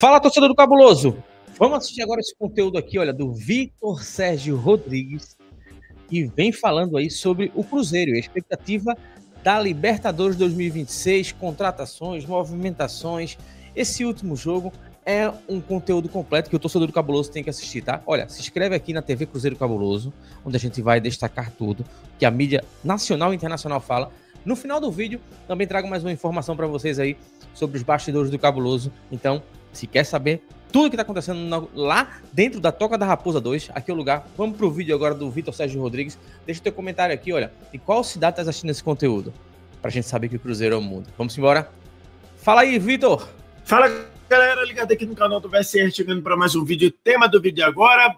Fala, torcedor do Cabuloso! Vamos assistir agora esse conteúdo aqui, olha, do Vitor Sérgio Rodrigues, que vem falando aí sobre o Cruzeiro, a expectativa da Libertadores 2026, contratações, movimentações. Esse último jogo é um conteúdo completo que o torcedor do Cabuloso tem que assistir, tá? Olha, se inscreve aqui na TV Cruzeiro Cabuloso, onde a gente vai destacar tudo que a mídia nacional e internacional fala. No final do vídeo, também trago mais uma informação para vocês aí sobre os bastidores do Cabuloso. Então, se quer saber tudo que está acontecendo lá dentro da Toca da Raposa 2, aqui é o lugar. Vamos pro vídeo agora do Vitor Sérgio Rodrigues. Deixa o teu comentário aqui, olha, em qual cidade tá assistindo esse conteúdo, pra gente saber que o Cruzeiro é o mundo. Vamos embora? Fala aí, Vitor! Fala, galera, ligado aqui no canal do VSR, chegando para mais um vídeo. Tema do vídeo agora: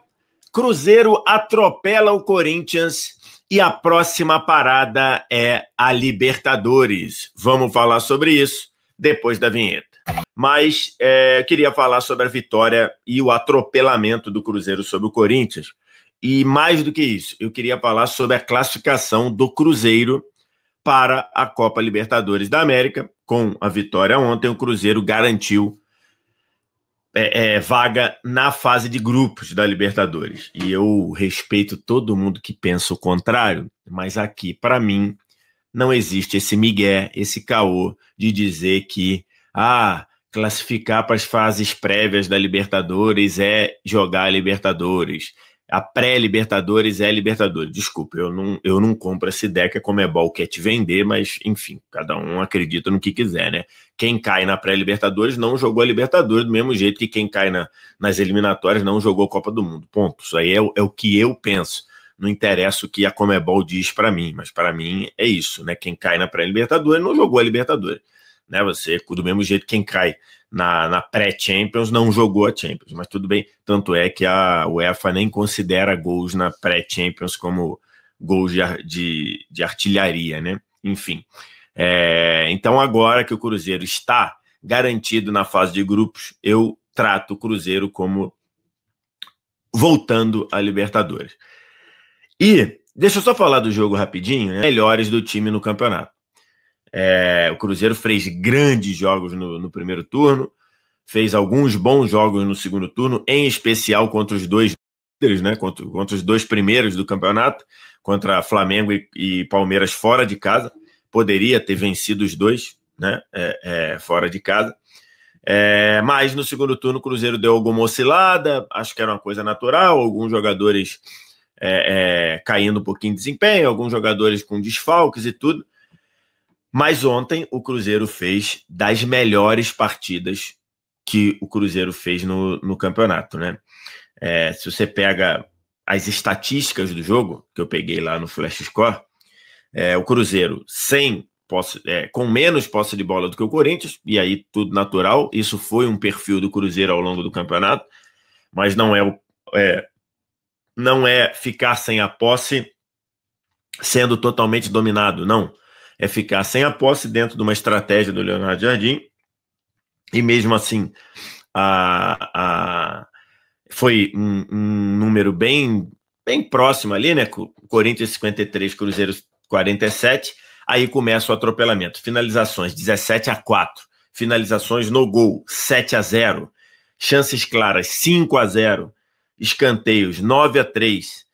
Cruzeiro atropela o Corinthians e a próxima parada é a Libertadores. Vamos falar sobre isso depois da vinheta. Mas queria falar sobre a vitória e o atropelamento do Cruzeiro sobre o Corinthians. E mais do que isso, eu queria falar sobre a classificação do Cruzeiro para a Copa Libertadores da América. Com a vitória ontem, o Cruzeiro garantiu vaga na fase de grupos da Libertadores. E eu respeito todo mundo que pensa o contrário, mas aqui, para mim, não existe esse migué, esse caô de dizer que classificar para as fases prévias da Libertadores é jogar a Libertadores. A pré-Libertadores é Libertadores. Desculpa, eu não compro essa ideia que a Conmebol quer te vender, mas, enfim, cada um acredita no que quiser, né? Quem cai na pré-Libertadores não jogou a Libertadores, do mesmo jeito que quem cai nas eliminatórias não jogou a Copa do Mundo. Ponto. Isso aí é o que eu penso. Não interessa o que a Conmebol diz para mim, mas para mim é isso, né? Quem cai na pré-Libertadores não jogou a Libertadores. Né, você, do mesmo jeito, quem cai na pré-Champions não jogou a Champions, mas tudo bem, tanto é que a UEFA nem considera gols na pré-Champions como gols de artilharia, né? Enfim, então agora que o Cruzeiro está garantido na fase de grupos, eu trato o Cruzeiro como voltando à Libertadores. E deixa eu só falar do jogo rapidinho, né? Melhores do time no campeonato. O Cruzeiro fez grandes jogos no primeiro turno, fez alguns bons jogos no segundo turno, em especial contra os dois líderes, né? Contra os dois primeiros do campeonato, contra Flamengo e Palmeiras fora de casa. Poderia ter vencido os dois, né? Fora de casa. Mas no segundo turno o Cruzeiro deu alguma oscilada, acho que era uma coisa natural, alguns jogadores caindo um pouquinho de desempenho, alguns jogadores com desfalques e tudo. Mas ontem o Cruzeiro fez das melhores partidas que o Cruzeiro fez no campeonato, né? Se você pega as estatísticas do jogo, que eu peguei lá no Flash Score, o Cruzeiro com menos posse de bola do que o Corinthians, e aí tudo natural, isso foi um perfil do Cruzeiro ao longo do campeonato, mas não é ficar sem a posse sendo totalmente dominado, não. É ficar sem a posse dentro de uma estratégia do Leonardo Jardim, e mesmo assim foi um número bem próximo ali, né? Corinthians 53, Cruzeiro 47, aí começa o atropelamento. Finalizações 17-4, finalizações no gol 7-0, chances claras 5-0, escanteios 9-3,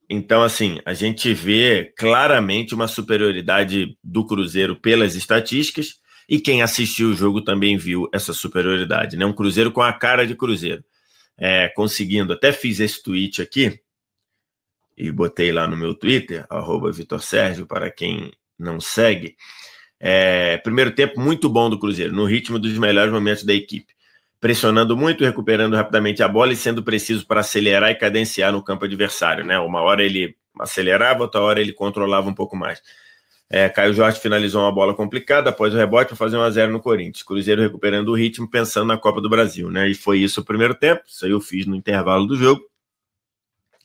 Então, assim, a gente vê claramente uma superioridade do Cruzeiro pelas estatísticas, e quem assistiu o jogo também viu essa superioridade, né? Um Cruzeiro com a cara de Cruzeiro, conseguindo, até fiz esse tweet aqui, e botei lá no meu Twitter, @VitorSérgio, para quem não segue. Primeiro tempo muito bom do Cruzeiro, no ritmo dos melhores momentos da equipe, pressionando muito, recuperando rapidamente a bola e sendo preciso para acelerar e cadenciar no campo adversário, né? Uma hora ele acelerava, outra hora ele controlava um pouco mais. Caio Jorge finalizou uma bola complicada após o rebote para fazer 1-0 no Corinthians. Cruzeiro recuperando o ritmo, pensando na Copa do Brasil, né? E foi isso o primeiro tempo, isso aí eu fiz no intervalo do jogo.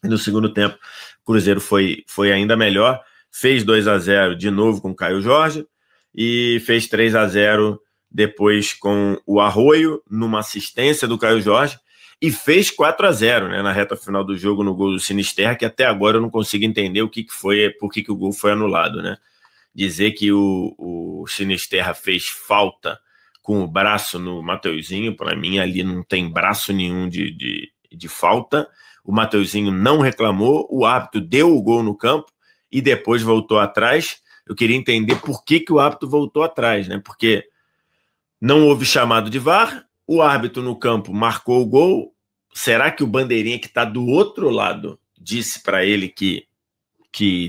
E no segundo tempo, o Cruzeiro foi ainda melhor, fez 2-0 de novo com o Caio Jorge e fez 3-0 depois com o Arroio, numa assistência do Caio Jorge, e fez 4-0, né, na reta final do jogo, no gol do Sinisterra, que até agora eu não consigo entender o que foi, por que o gol foi anulado, né? Dizer que o Sinisterra fez falta com o braço no Mateuzinho. Para mim, ali não tem braço nenhum de falta. O Mateuzinho não reclamou, o árbitro deu o gol no campo e depois voltou atrás. Eu queria entender por que o árbitro voltou atrás, né? Porque não houve chamado de VAR, o árbitro no campo marcou o gol. Será que o bandeirinha que está do outro lado disse para ele que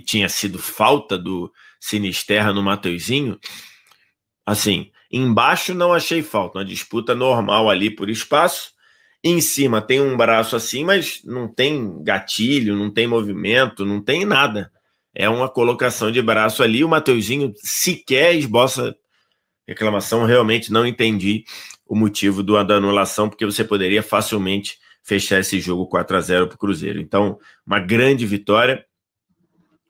tinha sido falta do Sinisterra no Mateuzinho? Assim, embaixo não achei falta, uma disputa normal ali por espaço. Em cima tem um braço assim, mas não tem gatilho, não tem movimento, não tem nada. É uma colocação de braço ali. O Mateuzinho sequer esboça reclamação. Realmente não entendi o motivo da anulação, porque você poderia facilmente fechar esse jogo 4-0 para o Cruzeiro. Então, uma grande vitória.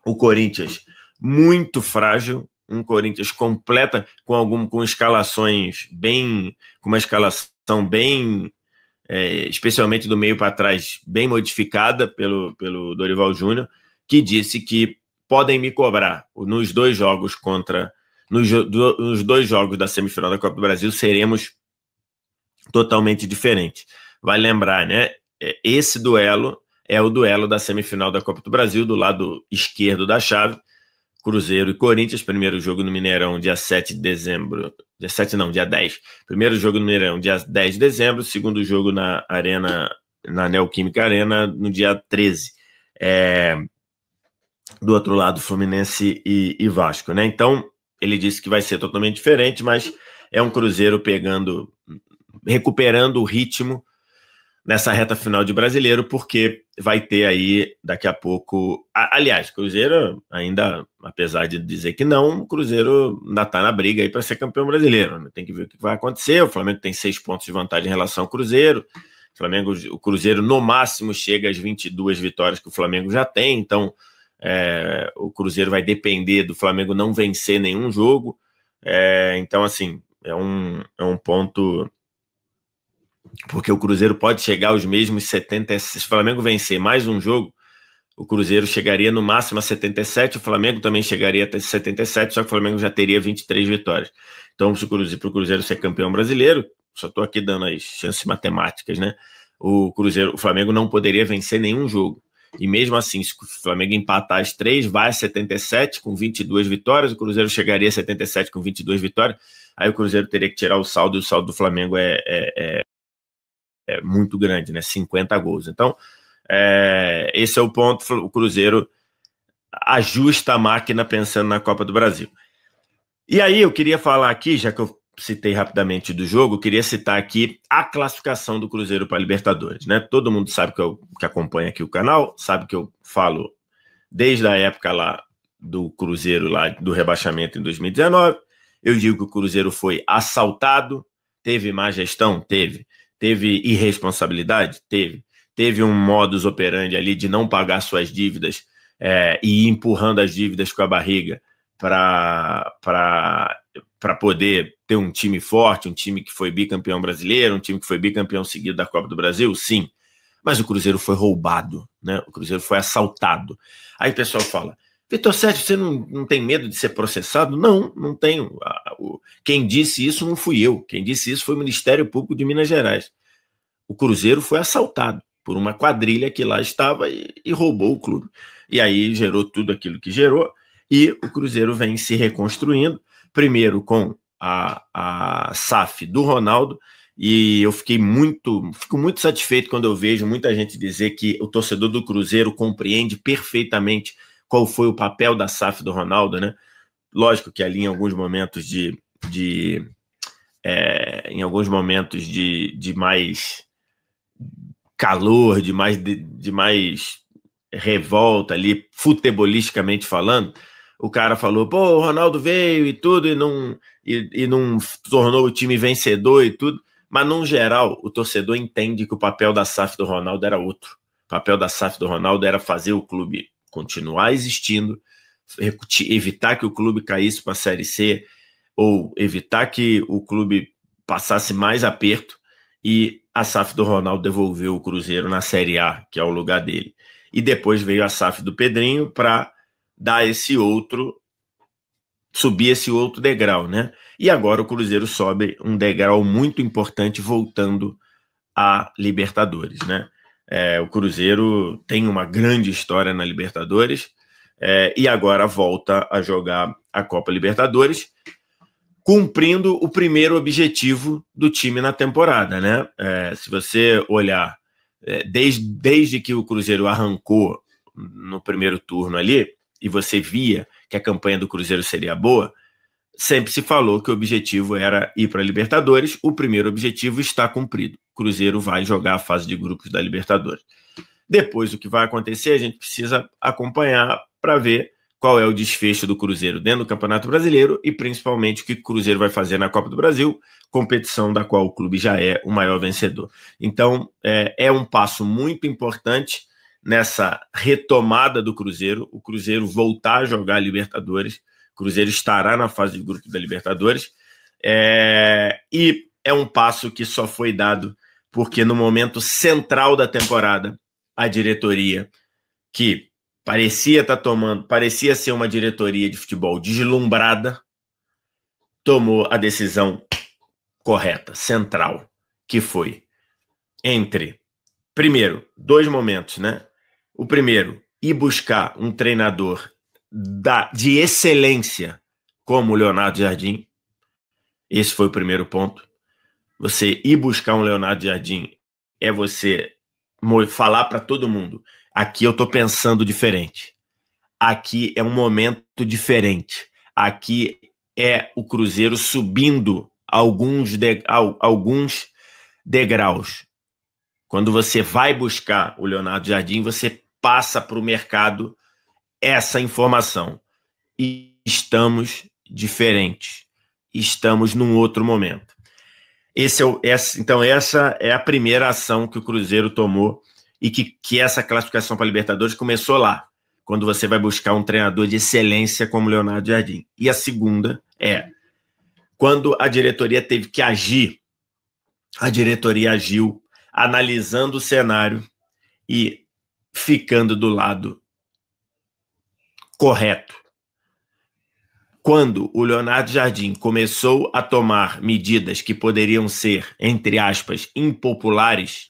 O Corinthians muito frágil, um Corinthians completa com escalações bem, com uma escalação bem, especialmente do meio para trás, bem modificada pelo Dorival Júnior, que disse que podem me cobrar nos dois jogos nos dois jogos da semifinal da Copa do Brasil, seremos totalmente diferentes. Vai lembrar, né? Esse duelo é o duelo da semifinal da Copa do Brasil, do lado esquerdo da chave, Cruzeiro e Corinthians. Primeiro jogo no Mineirão, dia 7 de dezembro. Dia 7 não, dia 10. Primeiro jogo no Mineirão, dia 10 de dezembro. Segundo jogo na Neoquímica Arena, no dia 13. Do outro lado, Fluminense e Vasco, né? Então, ele disse que vai ser totalmente diferente, mas é um Cruzeiro recuperando o ritmo nessa reta final de Brasileiro, porque vai ter aí daqui a pouco... Aliás, Cruzeiro ainda, apesar de dizer que não, o Cruzeiro ainda está na briga aí para ser campeão brasileiro, né? Tem que ver o que vai acontecer. O Flamengo tem 6 pontos de vantagem em relação ao Cruzeiro. O Cruzeiro no máximo chega às 22 vitórias que o Flamengo já tem, então o Cruzeiro vai depender do Flamengo não vencer nenhum jogo. Então, assim, é um ponto... Porque o Cruzeiro pode chegar aos mesmos 70. Se o Flamengo vencer mais um jogo, o Cruzeiro chegaria no máximo a 77, o Flamengo também chegaria até 77, só que o Flamengo já teria 23 vitórias. Então, para o Cruzeiro ser campeão brasileiro, só estou aqui dando as chances matemáticas, né? O Flamengo não poderia vencer nenhum jogo. E mesmo assim, se o Flamengo empatar as 3, vai a 77 com 22 vitórias, o Cruzeiro chegaria a 77 com 22 vitórias, aí o Cruzeiro teria que tirar o saldo, e o saldo do Flamengo é muito grande, né? 50 gols. Então, esse é o ponto. O Cruzeiro ajusta a máquina pensando na Copa do Brasil. E aí eu queria falar aqui, já que eu citei rapidamente do jogo, eu queria citar aqui a classificação do Cruzeiro para a Libertadores, né? Todo mundo sabe que acompanha aqui o canal, sabe que eu falo desde a época lá do Cruzeiro, lá do rebaixamento em 2019. Eu digo que o Cruzeiro foi assaltado. Teve má gestão? Teve irresponsabilidade? Teve um modus operandi ali de não pagar suas dívidas e ir empurrando as dívidas com a barriga para poder ter um time forte, um time que foi bicampeão brasileiro, um time que foi bicampeão seguido da Copa do Brasil? Sim. Mas o Cruzeiro foi roubado, né? O Cruzeiro foi assaltado. Aí o pessoal fala: Vitor Sérgio, você não tem medo de ser processado? Não, não tenho. Quem disse isso não fui eu. Quem disse isso foi o Ministério Público de Minas Gerais. O Cruzeiro foi assaltado por uma quadrilha que lá estava e roubou o clube. E aí gerou tudo aquilo que gerou, e o Cruzeiro vem se reconstruindo, primeiro com a SAF do Ronaldo, e eu fico muito satisfeito quando eu vejo muita gente dizer que o torcedor do Cruzeiro compreende perfeitamente qual foi o papel da SAF do Ronaldo, né? Lógico que ali em alguns momentos de mais calor, de mais revolta ali, futebolisticamente falando, o cara falou: pô, o Ronaldo veio e tudo, e não tornou o time vencedor e tudo, mas no geral o torcedor entende que o papel da SAF do Ronaldo era outro. O papel da SAF do Ronaldo era fazer o clube continuar existindo, evitar que o clube caísse para a Série C, ou evitar que o clube passasse mais aperto, e a SAF do Ronaldo devolveu o Cruzeiro na Série A, que é o lugar dele. E depois veio a SAF do Pedrinho para dar esse outro subir esse outro degrau, né? E agora o Cruzeiro sobe um degrau muito importante voltando à Libertadores, né? O Cruzeiro tem uma grande história na Libertadores e agora volta a jogar a Copa Libertadores, cumprindo o primeiro objetivo do time na temporada, né? Se você olhar, desde que o Cruzeiro arrancou no primeiro turno ali, e você via que a campanha do Cruzeiro seria boa, sempre se falou que o objetivo era ir para a Libertadores. O primeiro objetivo está cumprido. O Cruzeiro vai jogar a fase de grupos da Libertadores. Depois, o que vai acontecer, a gente precisa acompanhar para ver qual é o desfecho do Cruzeiro dentro do Campeonato Brasileiro e, principalmente, o que o Cruzeiro vai fazer na Copa do Brasil, competição da qual o clube já é o maior vencedor. Então, é um passo muito importante nessa retomada do Cruzeiro, o Cruzeiro voltar a jogar a Libertadores. O Cruzeiro estará na fase de grupo da Libertadores, e é um passo que só foi dado porque no momento central da temporada, a diretoria, que parecia ser uma diretoria de futebol deslumbrada, tomou a decisão correta, central, que foi entre, primeiro, dois momentos, né? O primeiro, ir buscar um treinador de excelência como o Leonardo Jardim. Esse foi o primeiro ponto. Você ir buscar um Leonardo Jardim é você falar para todo mundo: aqui eu estou pensando diferente. Aqui é um momento diferente. Aqui é o Cruzeiro subindo alguns degraus. Quando você vai buscar o Leonardo Jardim, você passa para o mercado essa informação. E estamos diferentes. Estamos num outro momento. Então, essa é a primeira ação que o Cruzeiro tomou e que essa classificação para a Libertadores começou lá, quando você vai buscar um treinador de excelência como Leonardo Jardim. E a segunda é quando a diretoria teve que agir. A diretoria agiu analisando o cenário e ficando do lado correto. Quando o Leonardo Jardim começou a tomar medidas que poderiam ser, entre aspas, impopulares,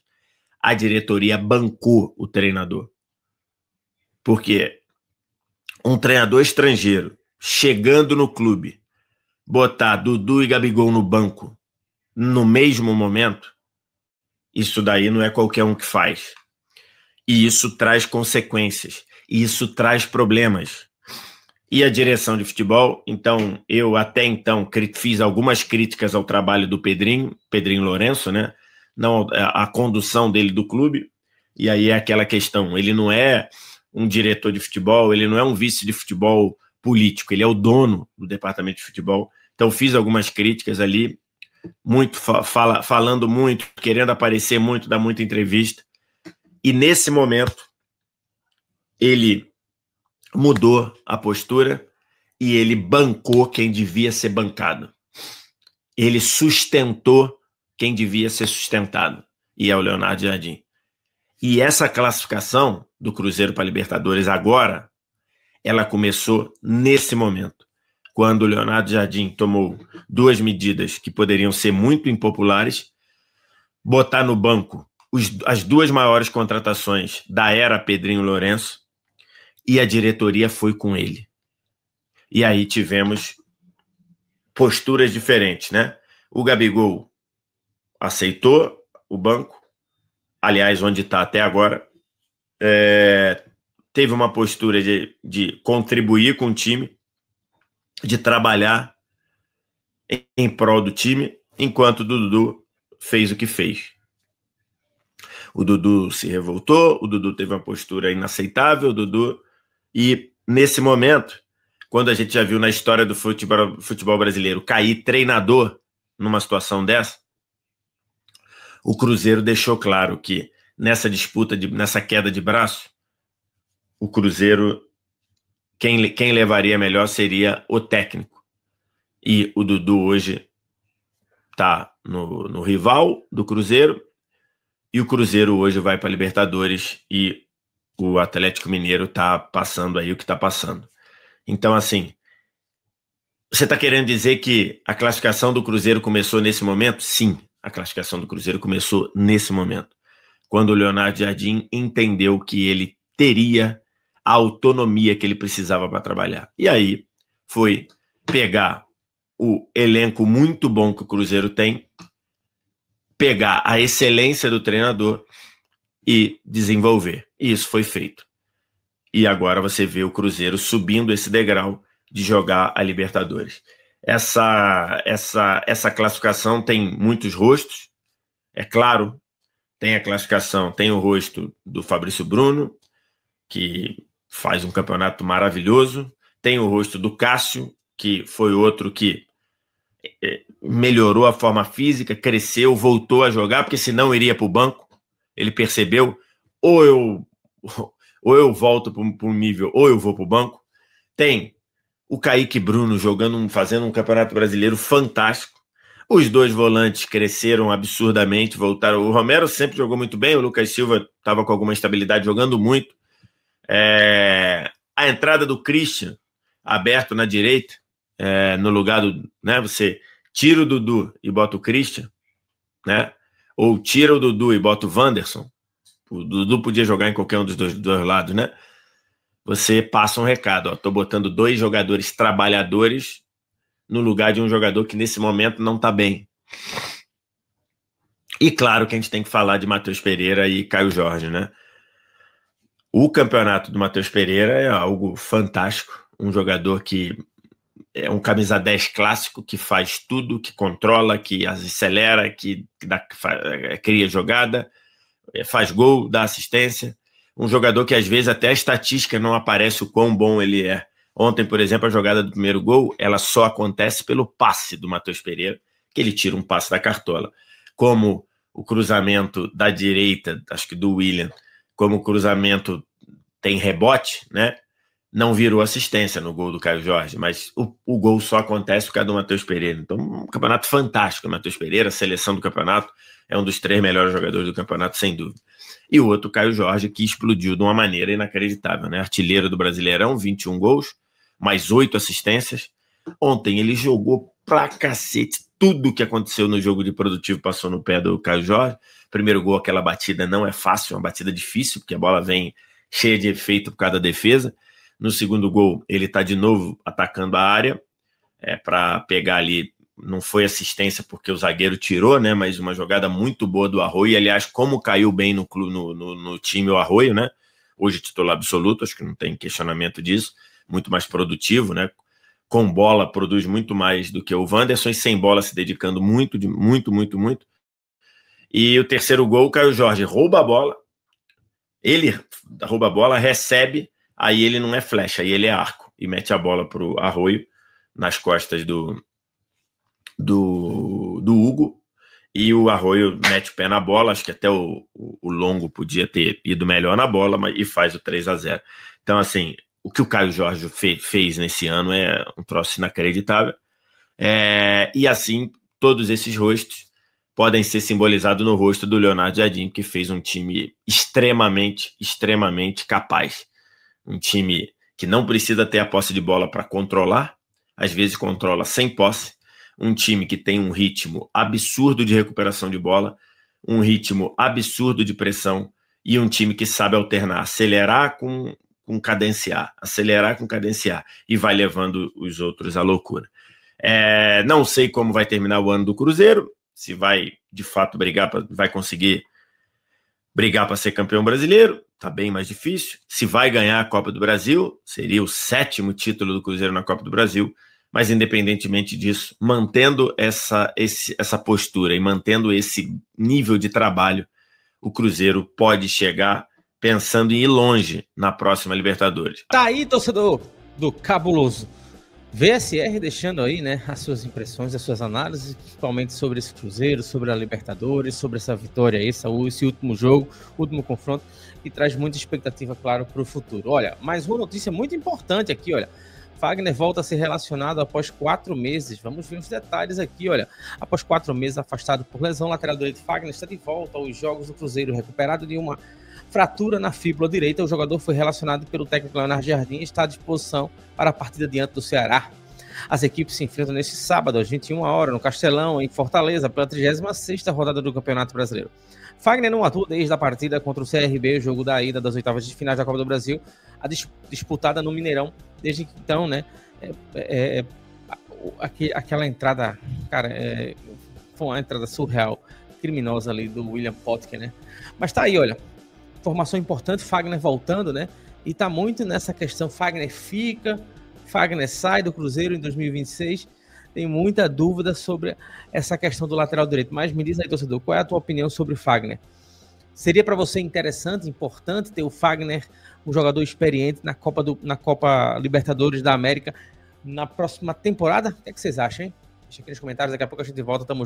a diretoria bancou o treinador. Porque um treinador estrangeiro chegando no clube, botar Dudu e Gabigol no banco no mesmo momento, isso daí não é qualquer um que faz. E isso traz consequências. E isso traz problemas. E a direção de futebol, então, eu até então fiz algumas críticas ao trabalho do Pedrinho Lourenço, né? Não a condução dele do clube. E aí é aquela questão, ele não é um diretor de futebol, ele não é um vice de futebol político, ele é o dono do departamento de futebol. Então fiz algumas críticas ali, muito falando muito, querendo aparecer muito, dar muita entrevista. E nesse momento, ele mudou a postura e ele bancou quem devia ser bancado. Ele sustentou quem devia ser sustentado, e é o Leonardo Jardim. E essa classificação do Cruzeiro para a Libertadores agora, ela começou nesse momento, quando o Leonardo Jardim tomou duas medidas que poderiam ser muito impopulares, botar no banco as duas maiores contratações da era Pedrinho Lourenço, e a diretoria foi com ele. E aí tivemos posturas diferentes, né? O Gabigol aceitou o banco, aliás, onde está até agora, teve uma postura de contribuir com o time, de trabalhar em prol do time, enquanto o Dudu fez o que fez. O Dudu se revoltou, o Dudu teve uma postura inaceitável, e nesse momento, quando a gente já viu na história do futebol brasileiro cair treinador numa situação dessa, o Cruzeiro deixou claro que nessa disputa, nessa queda de braço, o Cruzeiro, quem levaria melhor seria o técnico. E o Dudu hoje está no rival do Cruzeiro, e o Cruzeiro hoje vai para a Libertadores e o Atlético Mineiro está passando aí o que está passando. Então, assim, Você está querendo dizer que a classificação do Cruzeiro começou nesse momento? Sim, a classificação do Cruzeiro começou nesse momento, quando o Leonardo Jardim entendeu que ele teria a autonomia que ele precisava para trabalhar. E aí foi pegar o elenco muito bom que o Cruzeiro tem, pegar a excelência do treinador e desenvolver. E isso foi feito. E agora você vê o Cruzeiro subindo esse degrau de jogar a Libertadores. Essa classificação tem muitos rostos, é claro. Tem a classificação, tem o rosto do Fabrício Bruno, que faz um campeonato maravilhoso. Tem o rosto do Cássio, que foi outro que melhorou a forma física, cresceu, voltou a jogar, porque senão iria para o banco. Ele percebeu, ou eu volto para um nível, ou eu vou para o banco. Tem o Kaique Bruno fazendo um campeonato brasileiro fantástico. Os dois volantes cresceram absurdamente, voltaram. O Romero sempre jogou muito bem, o Lucas Silva estava com alguma estabilidade, jogando muito. A entrada do Christian, aberto na direita, no lugar do... Né, você tira o Dudu e bota o Christian, né? Ou tira o Dudu e bota o Wanderson. O Dudu podia jogar em qualquer um dos dois lados, né? Você passa um recado, estou botando 2 jogadores trabalhadores no lugar de um jogador que nesse momento não está bem. E claro que a gente tem que falar de Matheus Pereira e Caio Jorge, né? O campeonato do Matheus Pereira é algo fantástico, um jogador que é um camisa 10 clássico, que faz tudo, que controla, que acelera, que cria jogada, faz gol, dá assistência. Um jogador que às vezes até a estatística não aparece o quão bom ele é. Ontem, por exemplo, a jogada do primeiro gol, ela só acontece pelo passe do Matheus Pereira, que ele tira um passe da cartola. Como o cruzamento da direita, acho que do William, como o cruzamento tem rebote, né? Não virou assistência no gol do Caio Jorge, mas o gol só acontece por causa do Matheus Pereira. Então, um campeonato fantástico. O Matheus Pereira, a seleção do campeonato, é um dos 3 melhores jogadores do campeonato, sem dúvida. E o outro, Caio Jorge, que explodiu de uma maneira inacreditável, né? Artilheiro do Brasileirão, 21 gols, mais 8 assistências. Ontem ele jogou pra cacete. Tudo que aconteceu no jogo de produtivo passou no pé do Caio Jorge. Primeiro gol, aquela batida não é fácil, é uma batida difícil, porque a bola vem cheia de efeito por causa da defesa. No segundo gol, ele está de novo atacando a área, para pegar ali, não foi assistência porque o zagueiro tirou, né? Mas uma jogada muito boa do Arroio. Aliás, como caiu bem no time o Arroio, né? Hoje titular absoluto, acho que não tem questionamento disso, muito mais produtivo, né? Com bola produz muito mais do que o Wanderson, e sem bola se dedicando muito. E o terceiro gol, o Caio Jorge rouba a bola, ele rouba a bola, recebe, aí ele não é flecha, aí ele é arco, e mete a bola para o Arroio, nas costas do Hugo, e o Arroio mete o pé na bola. Acho que até o Longo podia ter ido melhor na bola, e faz o 3-0. Então, assim, o que o Caio Jorge fez nesse ano é um troço inacreditável. E assim, todos esses rostos podem ser simbolizados no rosto do Leonardo Jardim, que fez um time extremamente capaz. Um time que não precisa ter a posse de bola para controlar, às vezes controla sem posse. Um time que tem um ritmo absurdo de recuperação de bola, um ritmo absurdo de pressão, e um time que sabe alternar, acelerar com cadenciar, e vai levando os outros à loucura. Não sei como vai terminar o ano do Cruzeiro, se vai de fato vai conseguir brigar para ser campeão brasileiro, tá bem mais difícil. Se vai ganhar a Copa do Brasil, seria o 7º título do Cruzeiro na Copa do Brasil, mas independentemente disso, mantendo essa postura e mantendo esse nível de trabalho, o Cruzeiro pode chegar pensando em ir longe na próxima Libertadores. Tá aí, torcedor do Cabuloso. VSR deixando aí, né, as suas impressões, as suas análises, principalmente sobre esse Cruzeiro, sobre a Libertadores, sobre essa vitória aí, esse último jogo, último confronto, que traz muita expectativa, claro, para o futuro. Olha, mais uma notícia muito importante aqui, olha. Fagner volta a ser relacionado após 4 meses. Vamos ver os detalhes aqui, olha. Após 4 meses afastado por lesão, o lateral direito Fagner está de volta aos jogos do Cruzeiro, recuperado de uma fratura na fíbula direita. O jogador foi relacionado pelo técnico Leonardo Jardim e está à disposição para a partida diante do Ceará. As equipes se enfrentam neste sábado, às 21 horas, no Castelão, em Fortaleza, pela 36ª rodada do Campeonato Brasileiro. Fagner não atua desde a partida contra o CRB, jogo da ida das oitavas de finais da Copa do Brasil, a disputada no Mineirão. Desde então, né, aquela entrada, cara, foi uma entrada surreal, criminosa ali do William Potker, né? Mas tá aí, olha, informação importante, Fagner voltando, né? E tá muito nessa questão, Fagner fica, Fagner sai do Cruzeiro em 2026, tem muita dúvida sobre essa questão do lateral direito. Mas me diz aí, torcedor, qual é a tua opinião sobre o Fagner? Seria para você interessante, importante ter o Fagner, um jogador experiente na Copa Libertadores da América na próxima temporada? O que é que vocês acham, hein? Deixa aqui nos comentários, daqui a pouco a gente volta, tamo